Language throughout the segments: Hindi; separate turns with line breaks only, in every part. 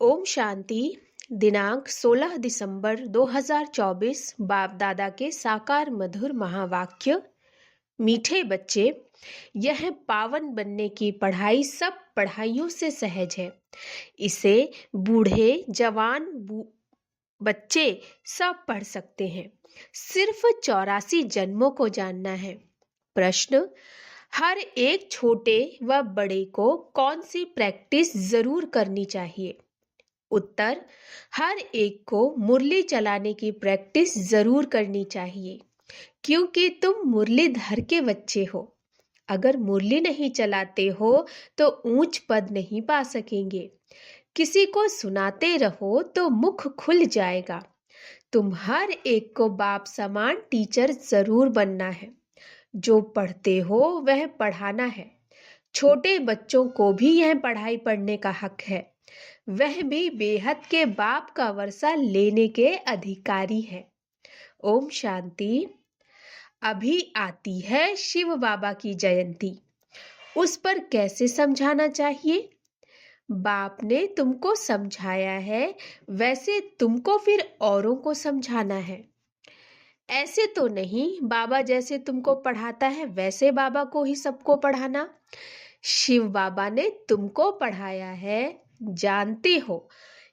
ओम शांति। दिनांक 16 दिसंबर 2024। बाप दादा के साकार मधुर महावाक्य। मीठे बच्चे, यह पावन बनने की पढ़ाई सब पढ़ाइयों से सहज है। इसे बूढ़े जवान बच्चे सब पढ़ सकते हैं। सिर्फ 84 जन्मों को जानना है। प्रश्न: हर एक छोटे व बड़े को कौन सी प्रैक्टिस जरूर करनी चाहिए? उत्तर: हर एक को मुरली चलाने की प्रैक्टिस जरूर करनी चाहिए, क्योंकि तुम मुरलीधर के बच्चे हो। अगर मुरली नहीं चलाते हो तो ऊंच पद नहीं पा सकेंगे। किसी को सुनाते रहो तो मुख खुल जाएगा। तुम हर एक को बाप समान टीचर जरूर बनना है। जो पढ़ते हो वह पढ़ाना है। छोटे बच्चों को भी यह पढ़ाई पढ़ने का हक है। वह भी बेहद के बाप का वर्षा लेने के अधिकारी है। ओम शांति। अभी आती है शिव बाबा की जयंती। उस पर कैसे समझाना चाहिए? बाप ने तुमको समझाया है, वैसे तुमको फिर औरों को समझाना है। ऐसे तो नहीं बाबा जैसे तुमको पढ़ाता है वैसे बाबा को ही सबको पढ़ाना। शिव बाबा ने तुमको पढ़ाया है, जानते हो,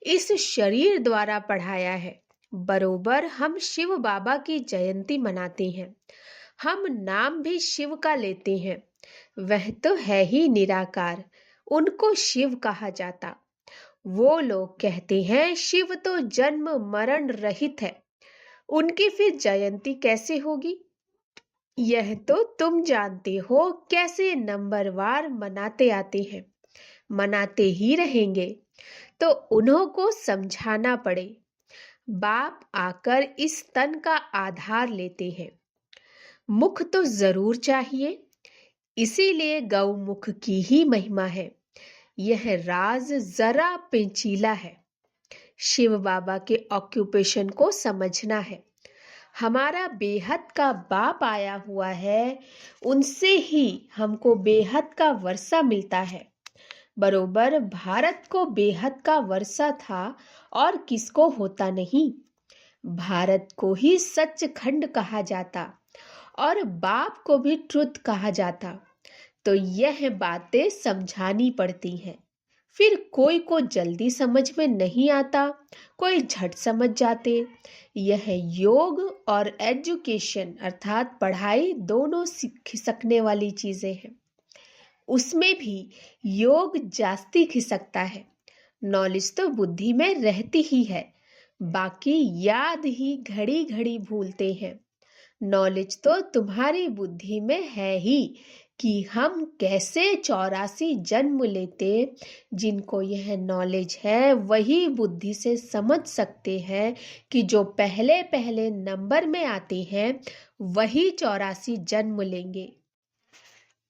इस शरीर द्वारा पढ़ाया है। बरोबर हम शिव बाबा की जयंती मनाते हैं। हम नाम भी शिव का लेते हैं। वह तो है ही निराकार, उनको शिव कहा जाता। वो लोग कहते हैं शिव तो जन्म मरण रहित है, उनकी फिर जयंती कैसे होगी? यह तो तुम जानते हो कैसे नंबरवार मनाते आते हैं, मनाते ही रहेंगे। तो उन्हों को समझाना पड़े। बाप आकर इस तन का आधार लेते हैं। मुख तो जरूर चाहिए, इसीलिए गौमुख की ही महिमा है। यह राज जरा पेचीला है। शिव बाबा के ऑक्यूपेशन को समझना है। हमारा बेहद का बाप आया हुआ है, उनसे ही हमको बेहद का वर्षा मिलता है। बरोबर भारत को बेहद का वर्षा था और किसको होता नहीं। भारत को ही सचखंड कहा जाता और बाप को भी ट्रुथ कहा जाता। तो यह बातें समझानी पड़ती हैं। फिर कोई को जल्दी समझ में नहीं आता, कोई झट समझ जाते। यह योग और एजुकेशन अर्थात पढ़ाई दोनों सीख सकने वाली चीजें हैं। उसमें भी योग जास्ती खिसकता है। नॉलेज तो बुद्धि में रहती ही है, बाकी याद ही घड़ी घड़ी भूलते हैं। नॉलेज तो तुम्हारी बुद्धि में है ही कि हम कैसे 84 जन्म लेते। जिनको यह नॉलेज है वही बुद्धि से समझ सकते हैं कि जो पहले पहले नंबर में आते हैं वही 84 जन्म लेंगे।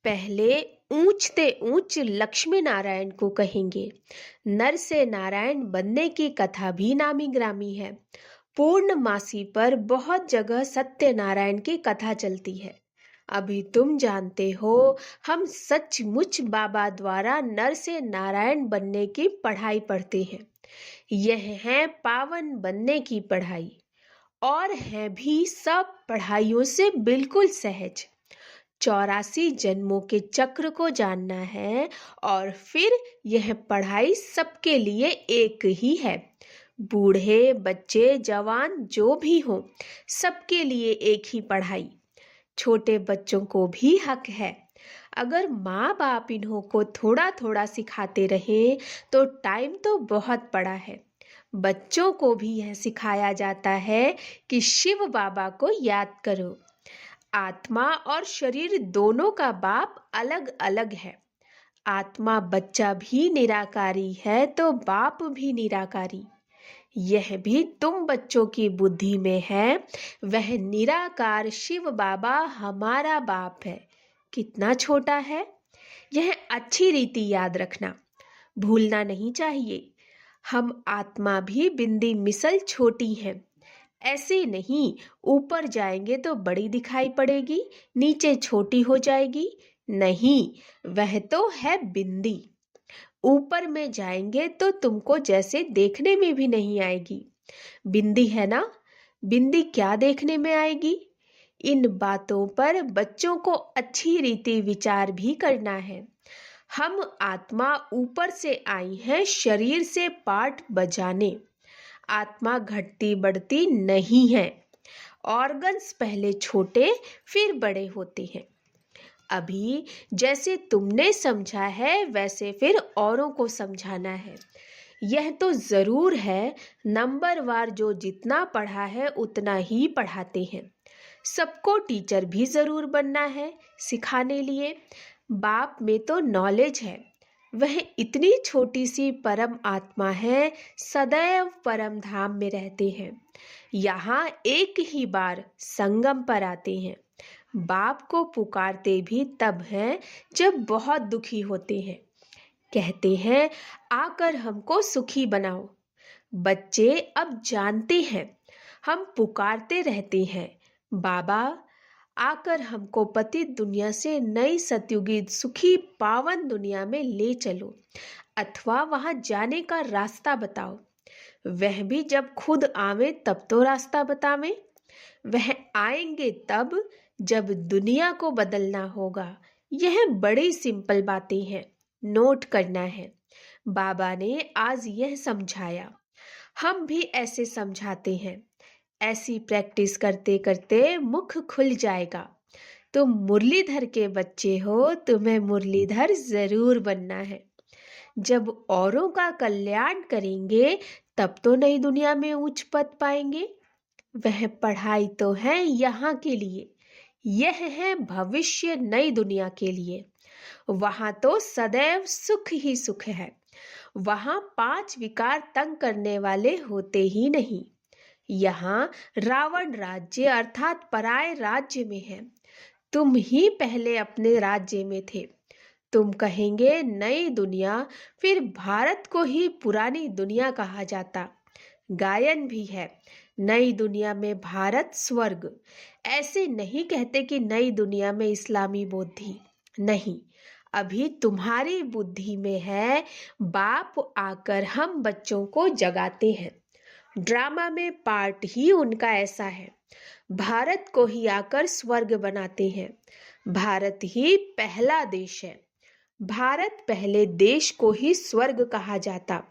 पहले ऊंचते ऊंच लक्ष्मी नारायण को कहेंगे। नर से नारायण बनने की कथा भी नामी ग्रामी है। पूर्णमासी पर बहुत जगह सत्यनारायण की कथा चलती है। अभी तुम जानते हो हम सचमुच बाबा द्वारा नर से नारायण बनने की पढ़ाई पढ़ते हैं। यह है पावन बनने की पढ़ाई और है भी सब पढ़ाइयों से बिल्कुल सहज। 84 जन्मों के चक्र को जानना है और फिर यह पढ़ाई सबके लिए एक ही है। बूढ़े बच्चे जवान जो भी हो सबके लिए एक ही पढ़ाई। छोटे बच्चों को भी हक है। अगर माँ बाप इन्हों को थोड़ा थोड़ा सिखाते रहे तो टाइम तो बहुत पड़ा है। बच्चों को भी यह सिखाया जाता है कि शिव बाबा को याद करो। आत्मा और शरीर दोनों का बाप अलग अलग है। आत्मा बच्चा भी निराकारी है तो बाप भी निराकारी। यह भी तुम बच्चों की बुद्धि में है। वह निराकार शिव बाबा हमारा बाप है। कितना छोटा है, यह अच्छी रीति याद रखना, भूलना नहीं चाहिए। हम आत्मा भी बिंदी मिसल छोटी हैं। ऐसे नहीं ऊपर जाएंगे तो बड़ी दिखाई पड़ेगी, नीचे छोटी हो जाएगी। नहीं, वह तो है बिंदी। ऊपर में जाएंगे तो तुमको जैसे देखने में भी नहीं आएगी। बिंदी है ना, बिंदी क्या देखने में आएगी। इन बातों पर बच्चों को अच्छी रीति विचार भी करना है। हम आत्मा ऊपर से आई है शरीर से पाठ बजाने। आत्मा घटती बढ़ती नहीं है। ऑर्गन्स पहले छोटे फिर बड़े होते हैं। अभी जैसे तुमने समझा है वैसे फिर औरों को समझाना है। यह तो जरूर है, नंबरवार जो जितना पढ़ा है उतना ही पढ़ाते हैं। सबको टीचर भी जरूर बनना है सिखाने लिए। बाप में तो नॉलेज है, वह इतनी छोटी सी परम आत्मा है, सदैव परम धाम में रहते हैं। यहाँ एक ही बार संगम पर आते हैं। बाप को पुकारते भी तब हैं जब बहुत दुखी होते हैं। कहते हैं आकर हमको सुखी बनाओ। बच्चे अब जानते हैं, हम पुकारते रहते हैं बाबा आकर हमको पतित दुनिया से नई सतयुगी सुखी पावन दुनिया में ले चलो, अथवा वहां जाने का रास्ता बताओ। वह भी जब खुद आवे तब तो रास्ता बतावे। वह आएंगे तब जब दुनिया को बदलना होगा। यह बड़ी सिंपल बातें हैं, नोट करना है। बाबा ने आज यह समझाया, हम भी ऐसे समझाते हैं। ऐसी प्रैक्टिस करते करते मुख खुल जाएगा। तुम मुरलीधर के बच्चे हो, तुम्हें मुरलीधर जरूर बनना है। जब औरों का कल्याण करेंगे तब तो नई दुनिया में उच्च पद पाएंगे। वह पढ़ाई तो है यहाँ के लिए, यह है भविष्य नई दुनिया के लिए। वहां तो सदैव सुख ही सुख है। वहां 5 विकार तंग करने वाले होते ही नहीं। यहाँ रावण राज्य अर्थात पराये राज्य में है। तुम ही पहले अपने राज्य में थे। तुम कहेंगे नई दुनिया, फिर भारत को ही पुरानी दुनिया कहा जाता। गायन भी है, नई दुनिया में भारत स्वर्ग। ऐसे नहीं कहते कि नई दुनिया में इस्लामी बुद्धि नहीं, अभी तुम्हारी बुद्धि में है। बाप आकर हम बच्चों को जगाते हैं। ड्रामा में पार्ट ही उनका ऐसा है। भारत को ही आकर स्वर्ग बनाते हैं। भारत ही पहला देश है। भारत पहले देश को ही स्वर्ग कहा जाता।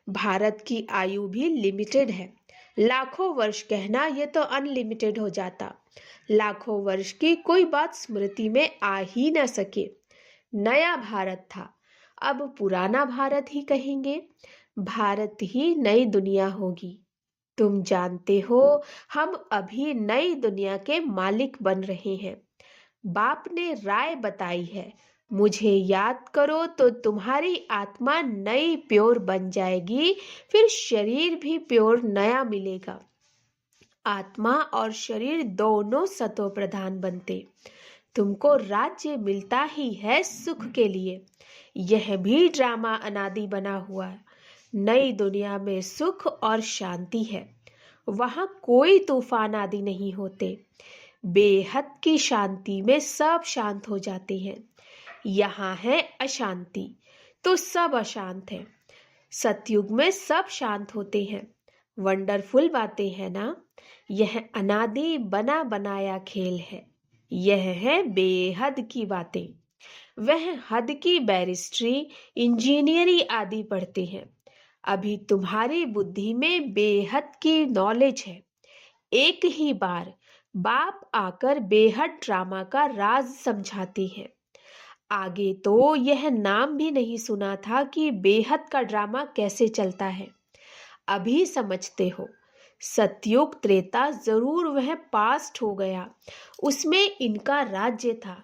भारत की आयु भी लिमिटेड है। लाखों वर्ष कहना ये तो अनलिमिटेड हो जाता। लाखों वर्ष की कोई बात स्मृति में आ ही न सके। नया भारत था, अब पुराना भारत ही कहेंगे। भारत ही नई दुनिया होगी। तुम जानते हो हम अभी नई दुनिया के मालिक बन रहे हैं। बाप ने राय बताई है, मुझे याद करो तो तुम्हारी आत्मा नई प्योर बन जाएगी। फिर शरीर भी प्योर नया मिलेगा। आत्मा और शरीर दोनों सतो प्रधान बनते। तुमको राज्य मिलता ही है सुख के लिए। यह भी ड्रामा अनादि बना हुआ है। नई दुनिया में सुख और शांति है। वहां कोई तूफान आदि नहीं होते। बेहद की शांति में सब शांत हो जाते हैं। यहाँ है अशांति तो सब अशांत है। सतयुग में सब शांत होते हैं। वंडरफुल बातें हैं ना। यह अनादि बना बनाया खेल है। यह है बेहद की बातें। वह हद की बैरिस्ट्री इंजीनियरी आदि पढ़ते हैं। अभी तुम्हारी बुद्धि में बेहद की नॉलेज है। एक ही बार बाप आकर बेहद ड्रामा का राज समझाते हैं। आगे तो यह नाम भी नहीं सुना था कि बेहद का ड्रामा कैसे चलता है। अभी समझते हो। सतयुग त्रेता जरूर वह पास्ट हो गया, उसमें इनका राज्य था।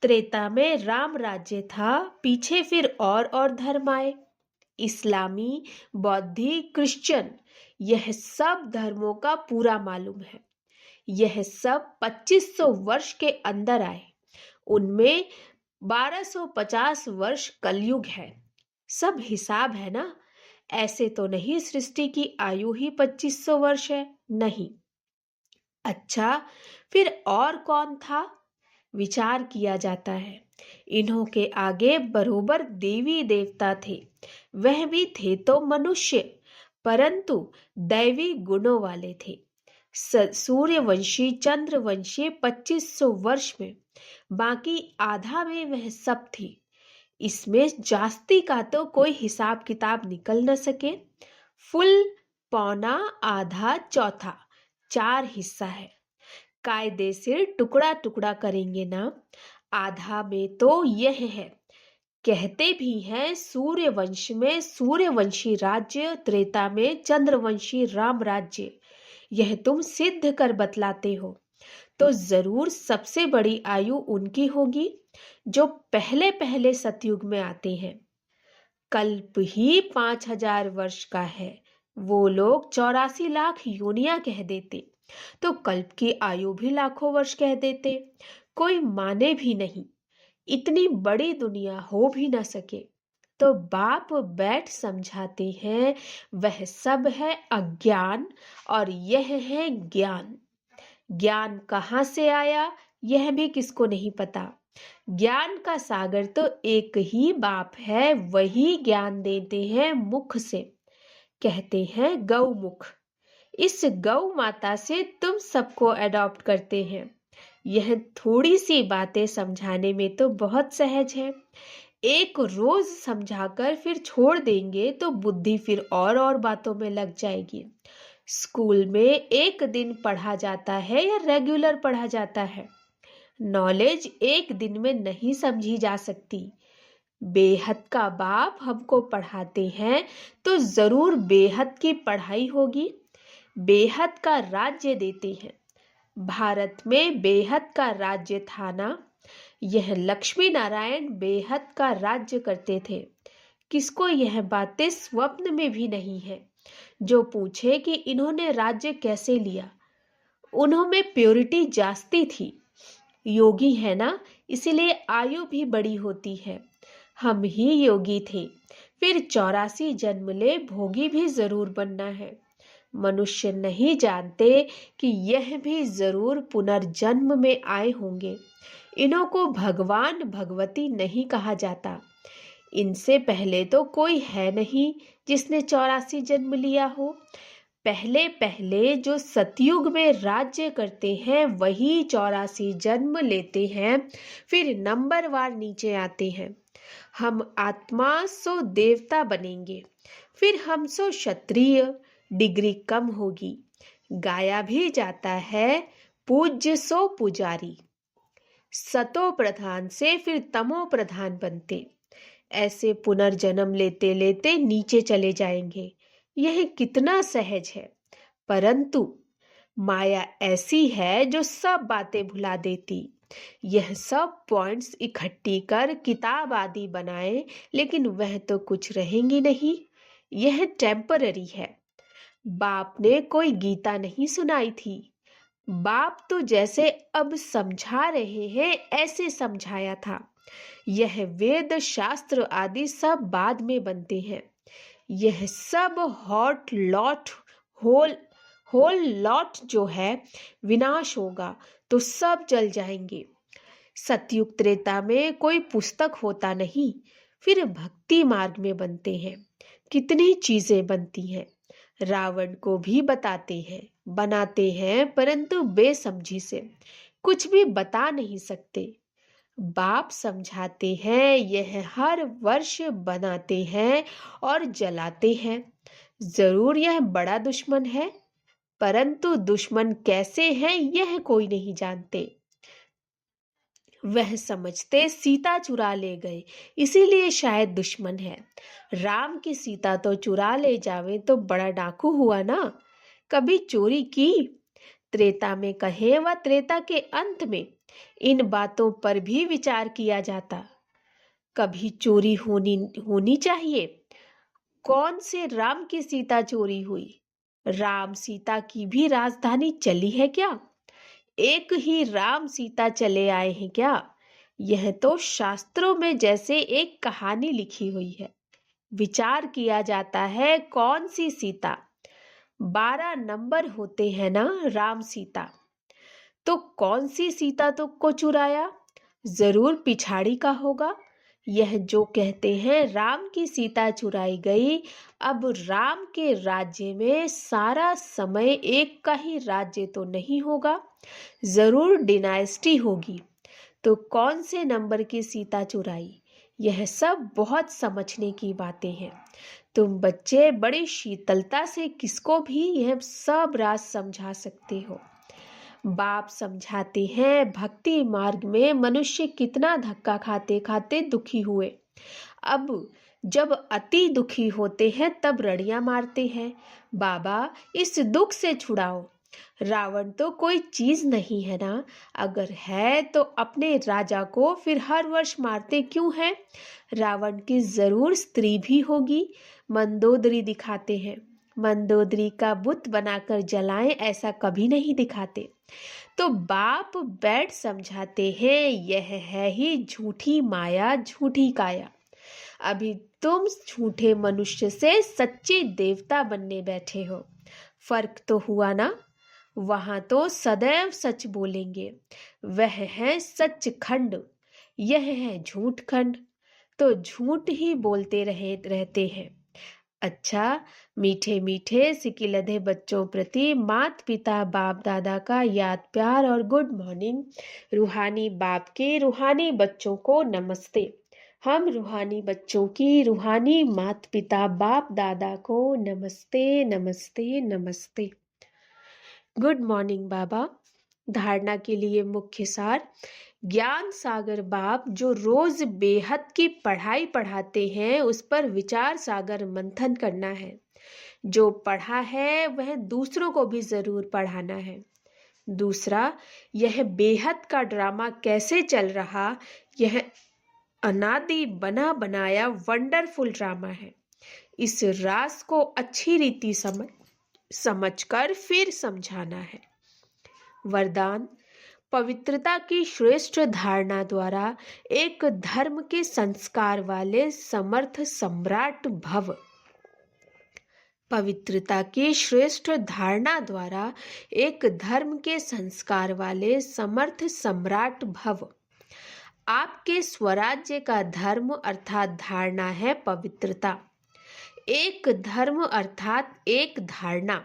त्रेता में राम राज्य था, पीछे फिर और धर्म आए। इस्लामी, बौद्धिक, क्रिश्चियन, यह सब धर्मों का पूरा मालूम है। यह सब 2500 वर्ष के अंदर आए। उनमें 1250 वर्ष कलयुग है। सब हिसाब है ना। ऐसे तो नहीं सृष्टि की आयु ही 2500 वर्ष है, नहीं। अच्छा, फिर और कौन था? विचार किया जाता है। इन्हों के आगे बरोबर देवी देवता थे। वह भी थे तो मनुष्य, परंतु दैवी गुणों वाले थे। सूर्यवंशी चंद्रवंशी 2500 वर्ष में, बाकी आधा में वह सब थी। इसमें जास्ती का तो कोई हिसाब किताब निकल न सके। फुल, पौना, आधा, चौथा, 4 हिस्सा है। कायदे से टुकड़ा टुकड़ा करेंगे ना। आधा में तो यह है, कहते भी हैं सूर्यवंश में सूर्यवंशी राज्य, त्रेता में चंद्रवंशी राम राज्य। यह तुम सिद्ध कर बतलाते हो, तो जरूर सबसे बड़ी आयु उनकी होगी जो पहले पहले सतयुग में आते हैं। कल्प ही 5000 वर्ष का है। वो लोग 84 लाख योनियां कह देते, तो कल्प की आयु भी लाखों वर्ष कह देते। कोई माने भी नहीं, इतनी बड़ी दुनिया हो भी न सके। तो बाप बैठ समझाते हैं, वह सब है अज्ञान और यह है ज्ञान। ज्ञान कहाँ से आया यह भी किसको नहीं पता। ज्ञान का सागर तो एक ही बाप है, वही ज्ञान देते हैं मुख से, कहते हैं गौमुख। इस गौ माता से तुम सबको अडॉप्ट करते हैं। यह थोड़ी सी बातें समझाने में तो बहुत सहज है। एक रोज समझाकर फिर छोड़ देंगे तो बुद्धि फिर और बातों में लग जाएगी। स्कूल में एक दिन पढ़ा जाता है या रेगुलर पढ़ा जाता है। नॉलेज एक दिन में नहीं समझी जा सकती। बेहद का बाप हमको पढ़ाते हैं तो जरूर बेहद की पढ़ाई होगी। बेहद का राज्य देते हैं। भारत में बेहद का राज्य था ना। यह लक्ष्मी नारायण बेहद का राज्य करते थे। किसको यह बातें स्वप्न में भी नहीं है। जो पूछे कि इन्होंने राज्य कैसे लिया, उन्होंने प्योरिटी जास्ती थी। योगी है ना, इसीलिए आयु भी बड़ी होती है। हम ही योगी थे, फिर 84 जन्म ले भोगी भी जरूर बनना है। मनुष्य नहीं जानते कि यह भी जरूर पुनर्जन्म में आए होंगे। इन्हों को भगवान भगवती नहीं कहा जाता। इनसे पहले तो कोई है नहीं जिसने 84 जन्म लिया हो। पहले पहले जो सतयुग में राज्य करते हैं वही 84 जन्म लेते हैं, फिर नंबरवार नीचे आते हैं। हम आत्मा सो देवता बनेंगे, फिर हम सो क्षत्रिय, डिग्री कम होगी। गाया भी जाता है पूज्य सो पुजारी। सतो प्रधान से फिर तमो प्रधान बनते। ऐसे पुनर्जन्म लेते लेते नीचे चले जाएंगे। यह कितना सहज है। परंतु माया ऐसी है जो सब बातें भुला देती। यह सब पॉइंट्स इकट्ठी कर किताब आदि बनाए, लेकिन वह तो कुछ रहेंगी नहीं। यह टेम्पररी है। बाप ने कोई गीता नहीं सुनाई थी। बाप तो जैसे अब समझा रहे हैं ऐसे समझाया था। यह वेद शास्त्र आदि सब बाद में बनते हैं। यह सब होल लॉट जो है विनाश होगा तो सब जल जाएंगे। सतयुग त्रेता में कोई पुस्तक होता नहीं, फिर भक्ति मार्ग में बनते हैं। कितनी चीजें बनती हैं। रावण को भी बताते हैं, बनाते हैं, परंतु बेसमझी से कुछ भी बता नहीं सकते। बाप समझाते हैं, यह हर वर्ष बनाते हैं और जलाते हैं। जरूर यह बड़ा दुश्मन है, परंतु दुश्मन कैसे है यह कोई नहीं जानते। वह समझते सीता चुरा ले गए, इसीलिए शायद दुश्मन है। राम की सीता तो चुरा ले जावे तो बड़ा डाकू हुआ ना। कभी चोरी की? त्रेता में कहे व त्रेता के अंत में इन बातों पर भी विचार किया जाता। कभी चोरी होनी चाहिए। कौन से राम की सीता चोरी हुई? राम सीता की भी राजधानी चली है क्या? एक ही राम सीता चले आए हैं क्या? यह तो शास्त्रों में जैसे एक कहानी लिखी हुई है। विचार किया जाता है कौन सी सीता। 12 नंबर होते हैं ना राम सीता। तो कौन सी सीता तो को चुराया? जरूर पिछाड़ी का होगा। यह जो कहते हैं राम की सीता चुराई गई, अब राम के राज्य में सारा समय एक का ही राज्य तो नहीं होगा, जरूर डिनाइस्टी होगी। तो कौन से नंबर की सीता चुराई? यह सब बहुत समझने की बातें हैं। तुम बच्चे बड़ी शीतलता से किसको भी यह सब राज समझा सकते हो। बाप समझाते हैं भक्ति मार्ग में मनुष्य कितना धक्का खाते खाते दुखी हुए। अब जब अति दुखी होते हैं तब रड़ियां मारते हैं, बाबा इस दुख से छुड़ाओ। रावण तो कोई चीज नहीं है ना, अगर है तो अपने राजा को फिर हर वर्ष मारते क्यों हैं? रावण की जरूर स्त्री भी होगी। मंदोदरी दिखाते हैं, मंदोदरी का बुत बनाकर जलाएं ऐसा कभी नहीं दिखाते। तो बाप बैठ समझाते हैं यह है ही झूठी माया झूठी काया। अभी तुम झूठे मनुष्य से सच्चे देवता बनने बैठे हो। फर्क तो हुआ ना? वहां तो सदैव सच बोलेंगे, वह है सचखंड, यह है झूठ खंड। तो झूठ ही बोलते रहते हैं। अच्छा, मीठे मीठे सिकिलधे बच्चों प्रति मात पिता बाप दादा का याद प्यार और गुड मॉर्निंग। रूहानी बाप के रूहानी बच्चों को नमस्ते। हम रूहानी बच्चों की रूहानी मात पिता बाप दादा को नमस्ते नमस्ते नमस्ते। गुड मॉर्निंग बाबा। धारणा के लिए मुख्य सार। ज्ञान सागर बाप जो रोज बेहद की पढ़ाई पढ़ाते हैं उस पर विचार सागर मंथन करना है। जो पढ़ा है वह दूसरों को भी जरूर पढ़ाना है। दूसरा, यह बेहद का ड्रामा कैसे चल रहा, यह अनादि बना बनाया वंडरफुल ड्रामा है। इस राज को अच्छी रीति समझकर फिर समझाना है। वरदान। पवित्रता की श्रेष्ठ धारणा द्वारा एक धर्म के संस्कार वाले समर्थ सम्राट भव। पवित्रता की श्रेष्ठ धारणा द्वारा एक धर्म के संस्कार वाले समर्थ सम्राट भव। आपके स्वराज्य का धर्म अर्थात धारणा है पवित्रता। एक धर्म अर्थात एक धारणा।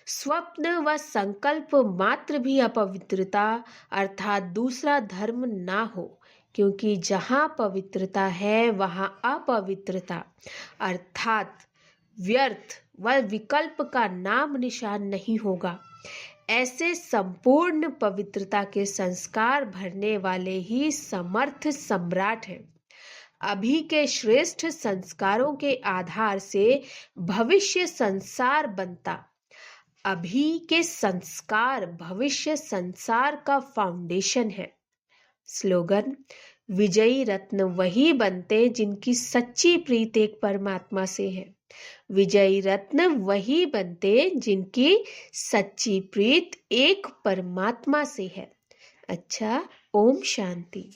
स्वप्न व संकल्प मात्र भी अपवित्रता अर्थात दूसरा धर्म ना हो, क्योंकि जहाँ पवित्रता है वहाँ अपवित्रता अर्थात व्यर्थ व विकल्प का नाम निशान नहीं होगा। ऐसे संपूर्ण पवित्रता के संस्कार भरने वाले ही समर्थ सम्राट हैं। अभी के श्रेष्ठ संस्कारों के आधार से भविष्य संसार बनता। अभी के संस्कार भविष्य संसार का फाउंडेशन है। स्लोगन। विजयी रत्न वही बनते जिनकी सच्ची प्रीत एक परमात्मा से है। विजयी रत्न वही बनते जिनकी सच्ची प्रीत एक परमात्मा से है। अच्छा, ओम शांति।